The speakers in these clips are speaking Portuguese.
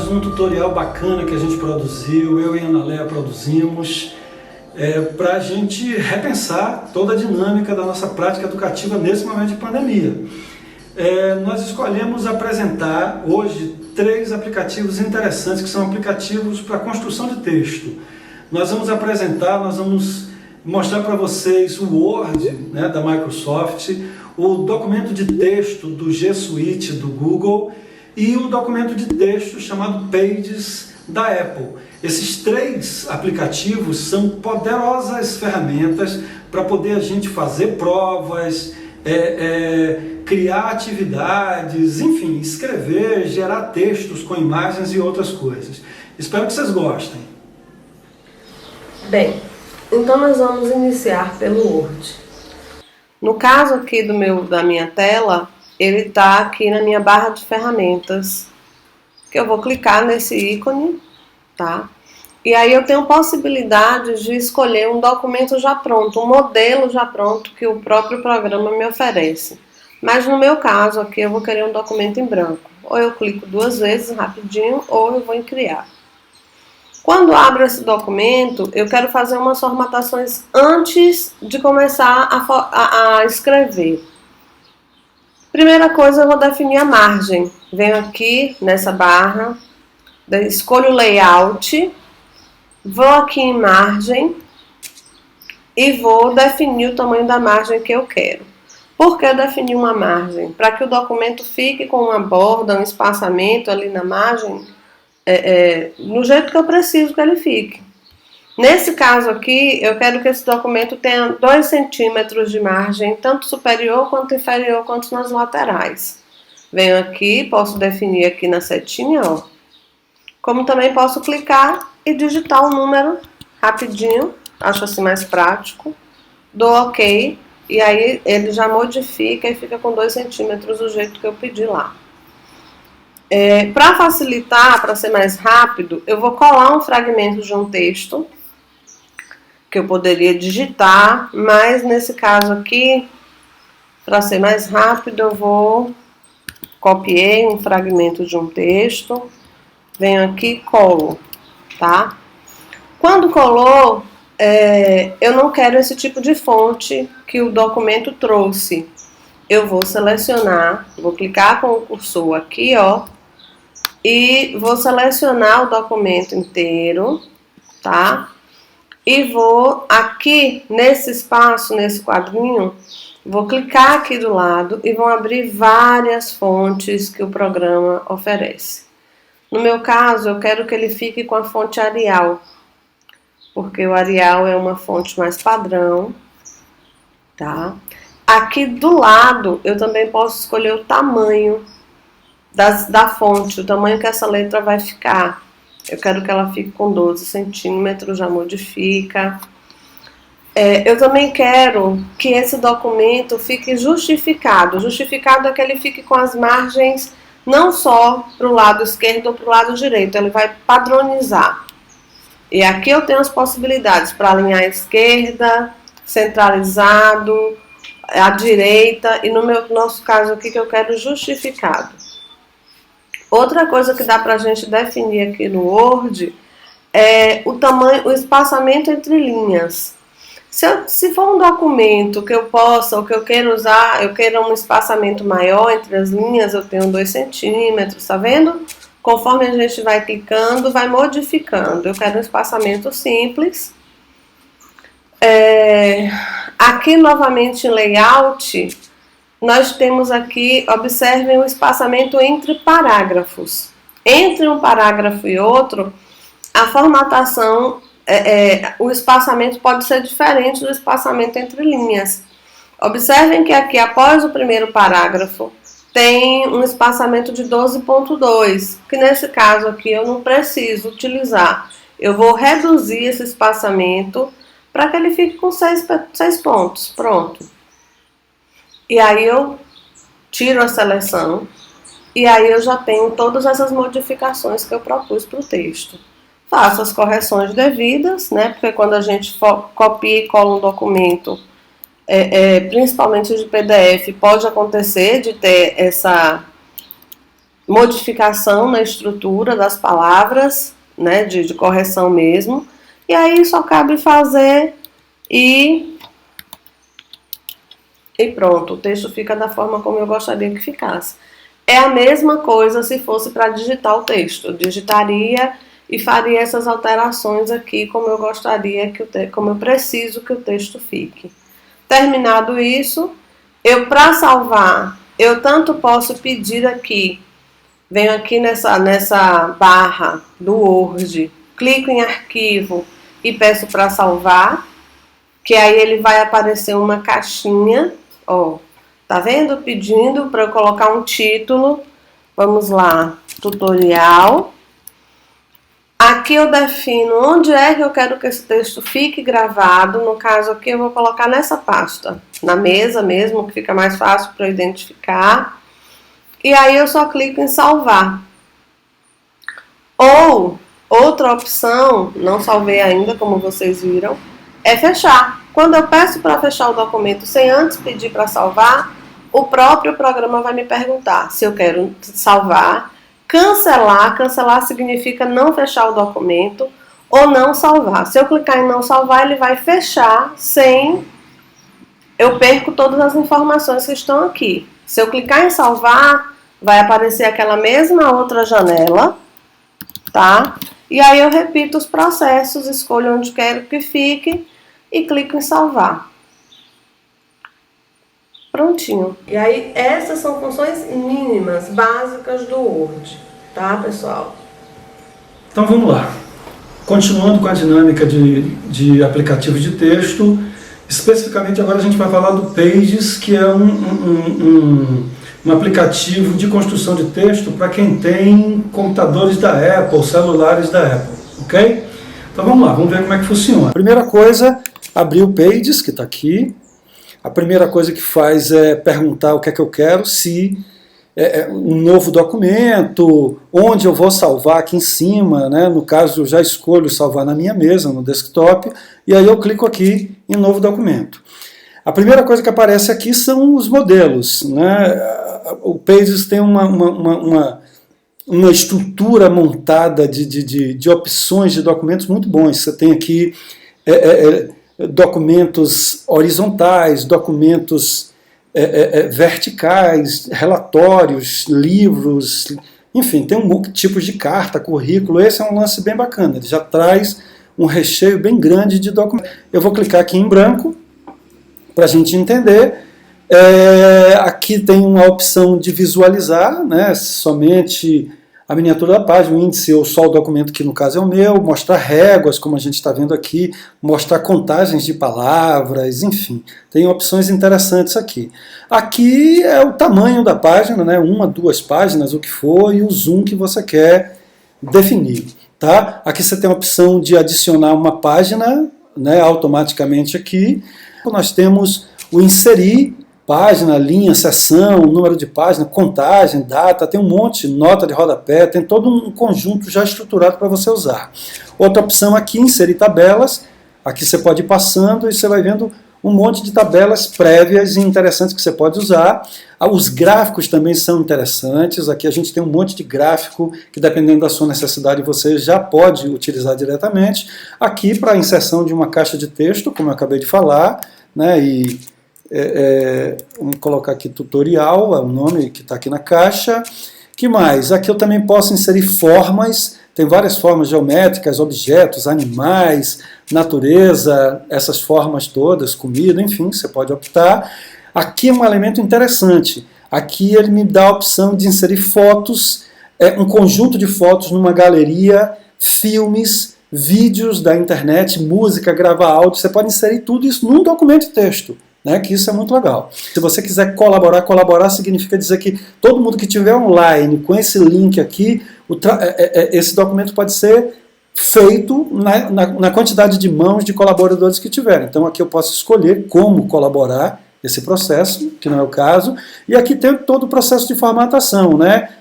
um tutorial bacana que a gente produziu, eu e a Ana Léa produzimos, para a gente repensar toda a dinâmica da nossa prática educativa nesse momento de pandemia. Nós escolhemos apresentar hoje 3 aplicativos interessantes, que são aplicativos para construção de texto. Nós vamos mostrar para vocês o Word, né, da Microsoft, o documento de texto do G Suite do Google e o documento de texto chamado Pages da Apple. Esses 3 aplicativos são poderosas ferramentas para poder a gente fazer provas, criar atividades, enfim, escrever, gerar textos com imagens e outras coisas. Espero que vocês gostem. Bem, então nós vamos iniciar pelo Word. No caso aqui da minha tela, ele está aqui na minha barra de ferramentas, que eu vou clicar nesse ícone, tá? E aí eu tenho possibilidade de escolher um documento já pronto, um modelo já pronto que o próprio programa me oferece. Mas no meu caso aqui eu vou querer um documento em branco. Ou eu clico 2 vezes rapidinho, ou eu vou em criar. Quando abro esse documento, eu quero fazer umas formatações antes de começar a escrever. Primeira coisa, eu vou definir a margem. Venho aqui nessa barra, escolho o layout, vou aqui em margem e vou definir o tamanho da margem que eu quero. Por que definir uma margem? Para que o documento fique com uma borda, um espaçamento ali na margem, no jeito que eu preciso que ele fique. Nesse caso aqui, eu quero que esse documento tenha 2 centímetros de margem, tanto superior quanto inferior, quanto nas laterais. Venho aqui, posso definir aqui na setinha, ó. Como também posso clicar e digitar o número rapidinho, acho assim mais prático. Dou OK, e aí ele já modifica e fica com 2 centímetros do jeito que eu pedi lá. Para facilitar, para ser mais rápido, eu vou colar um fragmento de um texto que eu poderia digitar, mas nesse caso aqui, para ser mais rápido, eu vou copiei um fragmento de um texto, venho aqui e colo, tá? Quando colou, eu não quero esse tipo de fonte que o documento trouxe. Eu vou selecionar, vou clicar com o cursor aqui, ó, e vou selecionar o documento inteiro, tá? E vou aqui nesse espaço, nesse quadrinho, vou clicar aqui do lado e vão abrir várias fontes que o programa oferece. No meu caso, eu quero que ele fique com a fonte Arial, porque o Arial é uma fonte mais padrão, tá? Aqui do lado, eu também posso escolher o tamanho da fonte, o tamanho que essa letra vai ficar. Eu quero que ela fique com 12 centímetros, já modifica. Eu também quero que esse documento fique justificado. Justificado é que ele fique com as margens não só para o lado esquerdo ou para o lado direito, ele vai padronizar. E aqui eu tenho as possibilidades para alinhar à esquerda, centralizado, à direita, e no nosso caso aqui que eu quero justificado. Outra coisa que dá para a gente definir aqui no Word é o tamanho, o espaçamento entre linhas. Se for um documento que eu possa, ou que eu queira usar, eu queira um espaçamento maior entre as linhas, eu tenho 2 centímetros, tá vendo? Conforme a gente vai clicando, vai modificando. Eu quero um espaçamento simples. Aqui novamente em layout, nós temos aqui, observem o espaçamento entre parágrafos. Entre um parágrafo e outro, a formatação, o espaçamento pode ser diferente do espaçamento entre linhas. Observem que aqui, após o primeiro parágrafo, tem um espaçamento de 12,2, que nesse caso aqui eu não preciso utilizar. Eu vou reduzir esse espaçamento para que ele fique com 6 pontos. Pronto. E aí eu tiro a seleção e aí eu já tenho todas essas modificações que eu propus para o texto. Faço as correções devidas, né? Porque quando a gente copia e cola um documento, principalmente de PDF, pode acontecer de ter modificação na estrutura das palavras, né, de correção mesmo, e aí só cabe fazer e pronto, o texto fica da forma como eu gostaria que ficasse. É a mesma coisa se fosse para digitar o texto, eu digitaria e faria essas alterações aqui como eu gostaria, como eu preciso que o texto fique. Terminado isso, para salvar, eu tanto posso pedir aqui, venho aqui nessa barra do Word, clico em arquivo e peço para salvar, que aí ele vai aparecer uma caixinha, ó, tá vendo? Pedindo para eu colocar um título. Vamos lá, tutorial. Aqui eu defino onde é que eu quero que esse texto fique gravado. No caso aqui eu vou colocar nessa pasta, na mesa mesmo, que fica mais fácil para eu identificar. E aí eu só clico em salvar. Ou, outra opção, não salvei ainda, como vocês viram, é fechar. Quando eu peço para fechar o documento sem antes pedir para salvar, o próprio programa vai me perguntar se eu quero salvar, cancelar. Cancelar significa não fechar o documento ou não salvar. Se eu clicar em não salvar, ele vai fechar sem... Eu perco todas as informações que estão aqui. Se eu clicar em salvar, vai aparecer aquela mesma outra janela, tá? E aí eu repito os processos, escolho onde quero que fique e clico em salvar. Prontinho. E aí essas são funções mínimas, básicas do Word, tá, pessoal? Então vamos lá. Continuando com a dinâmica de aplicativo de texto, especificamente agora a gente vai falar do Pages, que é um aplicativo de construção de texto para quem tem computadores da Apple, celulares da Apple, ok? Então vamos lá, vamos ver como é que funciona. Primeira coisa, abrir o Pages, que está aqui. A primeira coisa que faz é perguntar o que é que eu quero, se um novo documento, onde eu vou salvar aqui em cima, né? No caso eu já escolho salvar na minha mesa, no desktop, e aí eu clico aqui em novo documento. A primeira coisa que aparece aqui são os modelos, né? O Pages tem uma estrutura montada de opções de documentos muito bons. Você tem aqui documentos horizontais, documentos verticais, relatórios, livros, enfim, tem tipos de carta, currículo. Esse é um lance bem bacana, ele já traz um recheio bem grande de documentos. Eu vou clicar aqui em branco para a gente entender. Aqui tem uma opção de visualizar, né, somente a miniatura da página, o índice ou só o documento, que no caso é o meu, mostrar réguas, como a gente está vendo aqui, mostrar contagens de palavras, enfim, tem opções interessantes aqui. Aqui é o tamanho da página, né, 1 a 2 páginas, o que for, e o zoom que você quer definir. Tá? Aqui você tem a opção de adicionar uma página, né, automaticamente aqui. Nós temos o inserir, página, linha, seção, número de página, contagem, data, tem um monte, nota de rodapé, tem todo um conjunto já estruturado para você usar. Outra opção aqui, inserir tabelas. Aqui você pode ir passando e você vai vendo um monte de tabelas prévias e interessantes que você pode usar. Os gráficos também são interessantes. Aqui a gente tem um monte de gráfico que, dependendo da sua necessidade, você já pode utilizar diretamente. Aqui, para a inserção de uma caixa de texto, como eu acabei de falar, né, vamos colocar aqui tutorial, é o nome que está aqui na caixa. Que mais? Aqui eu também posso inserir formas, tem várias formas geométricas, objetos, animais, natureza, essas formas todas, comida, enfim, você pode optar. Aqui é um elemento interessante, aqui ele me dá a opção de inserir fotos, um conjunto de fotos numa galeria, filmes, vídeos da internet, música, gravar áudio, você pode inserir tudo isso num documento de texto. Né, que isso é muito legal. Se você quiser colaborar significa dizer que todo mundo que estiver online com esse link aqui, esse documento pode ser feito na quantidade de mãos de colaboradores que tiverem. Então aqui eu posso escolher como colaborar esse processo, que não é o caso, e aqui tem todo o processo de formatação, né?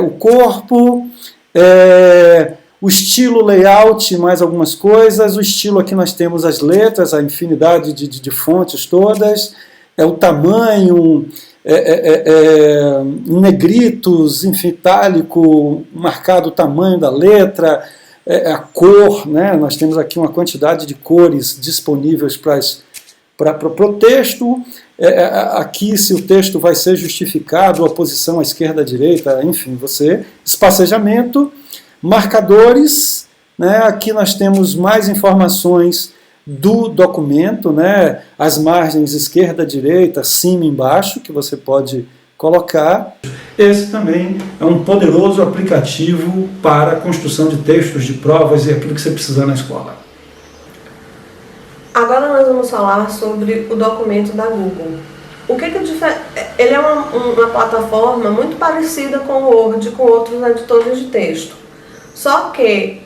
O corpo, o estilo, layout, mais algumas coisas. O estilo, aqui nós temos as letras, a infinidade de fontes todas, o tamanho, em negritos, enfim, itálico, marcado o tamanho da letra, a cor, né? Nós temos aqui uma quantidade de cores disponíveis para o texto. Aqui, se o texto vai ser justificado, a posição à esquerda, à direita, enfim, espacejamento, marcadores, né? Aqui nós temos mais informações do documento, né? As margens esquerda, direita, cima e embaixo, que você pode colocar. Esse também é um poderoso aplicativo para a construção de textos, de provas e aquilo que você precisar na escola. Agora nós vamos falar sobre o documento da Google. Ele é uma plataforma muito parecida com o Word, com outros editores de texto. Só que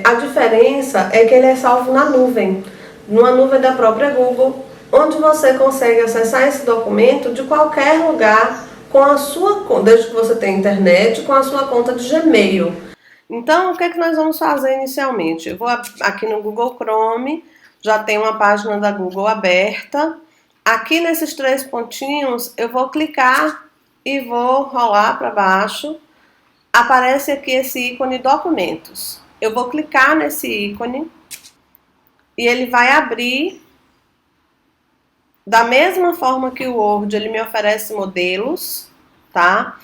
a diferença é que ele é salvo na nuvem, numa nuvem da própria Google, onde você consegue acessar esse documento de qualquer lugar, desde que você tenha internet, com a sua conta de Gmail. Então, o que nós vamos fazer inicialmente? Eu vou aqui no Google Chrome, já tem uma página da Google aberta. Aqui nesses 3 pontinhos, eu vou clicar e vou rolar para baixo. Aparece aqui esse ícone Documentos. Eu vou clicar nesse ícone e ele vai abrir. Da mesma forma que o Word, ele me oferece modelos, tá?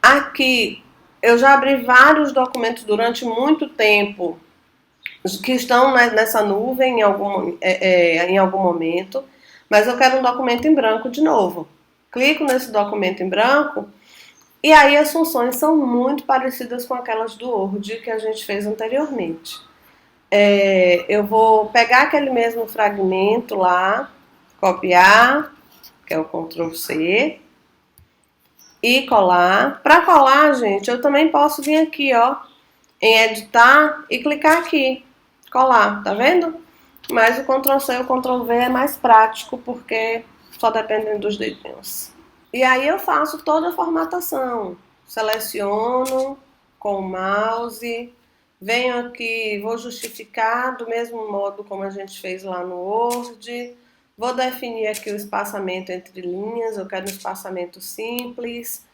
Aqui eu já abri vários documentos durante muito tempo que estão nessa nuvem em algum momento, mas eu quero um documento em branco de novo. Clico nesse documento em branco e aí as funções são muito parecidas com aquelas do Word que a gente fez anteriormente. Eu vou pegar aquele mesmo fragmento lá, copiar, que é o Ctrl+C, e colar. Para colar, gente, eu também posso vir aqui, ó, em editar e clicar aqui, colar, tá vendo? Mas o Ctrl+C e o Ctrl+V é mais prático porque só dependem dos dedinhos. E aí eu faço toda a formatação, seleciono com o mouse, venho aqui, vou justificar do mesmo modo como a gente fez lá no Word, vou definir aqui o espaçamento entre linhas, eu quero um espaçamento simples.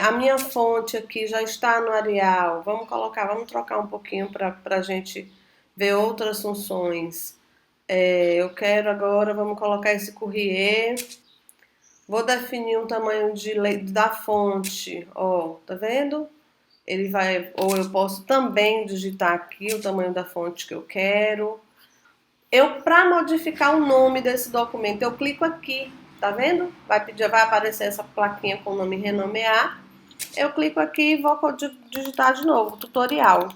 A minha fonte aqui já está no Arial, vamos trocar um pouquinho para a gente ver outras funções. Eu quero agora, vamos colocar esse Courrier, vou definir um tamanho da fonte, ó, tá vendo? Ele vai, ou eu posso também digitar aqui o tamanho da fonte que eu quero. Para modificar o nome desse documento, eu clico aqui, tá vendo? Vai aparecer essa plaquinha com o nome renomear. Eu clico aqui e vou digitar de novo, tutorial.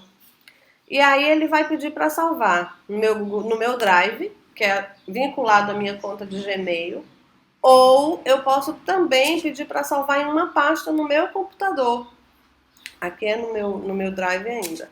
E aí ele vai pedir para salvar no meu Drive, que é vinculado à minha conta de Gmail. Ou eu posso também pedir para salvar em uma pasta no meu computador. Aqui é no meu Drive ainda.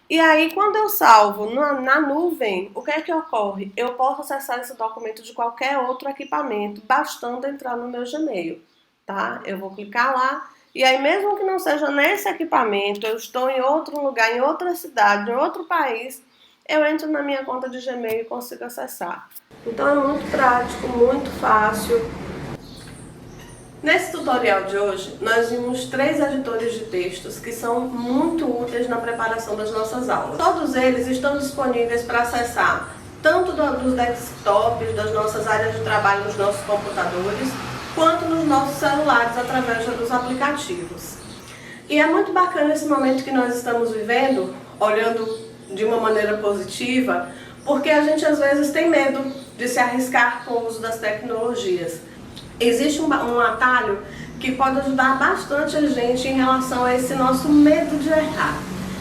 E aí, quando eu salvo na nuvem, o que é que ocorre? Eu posso acessar esse documento de qualquer outro equipamento, bastando entrar no meu Gmail, tá? Eu vou clicar lá, e aí mesmo que não seja nesse equipamento, eu estou em outro lugar, em outra cidade, em outro país, eu entro na minha conta de Gmail e consigo acessar. Então é muito prático, muito fácil. Nesse tutorial de hoje, nós vimos 3 editores de textos que são muito úteis na preparação das nossas aulas. Todos eles estão disponíveis para acessar tanto dos desktops, das nossas áreas de trabalho nos nossos computadores, quanto nos nossos celulares através dos aplicativos. E é muito bacana esse momento que nós estamos vivendo, olhando de uma maneira positiva, porque a gente às vezes tem medo de se arriscar com o uso das tecnologias. Existe um atalho que pode ajudar bastante a gente em relação a esse nosso medo de errar.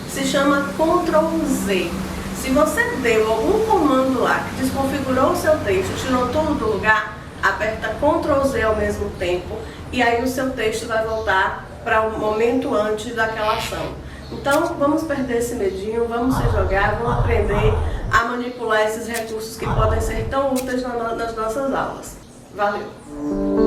Se chama Ctrl+Z. Se você deu algum comando lá que desconfigurou o seu texto, tirou tudo do lugar, aperta Ctrl+Z ao mesmo tempo e aí o seu texto vai voltar para o momento antes daquela ação. Então vamos perder esse medinho, vamos se jogar, vamos aprender a manipular esses recursos que podem ser tão úteis nas nossas aulas. Valeu!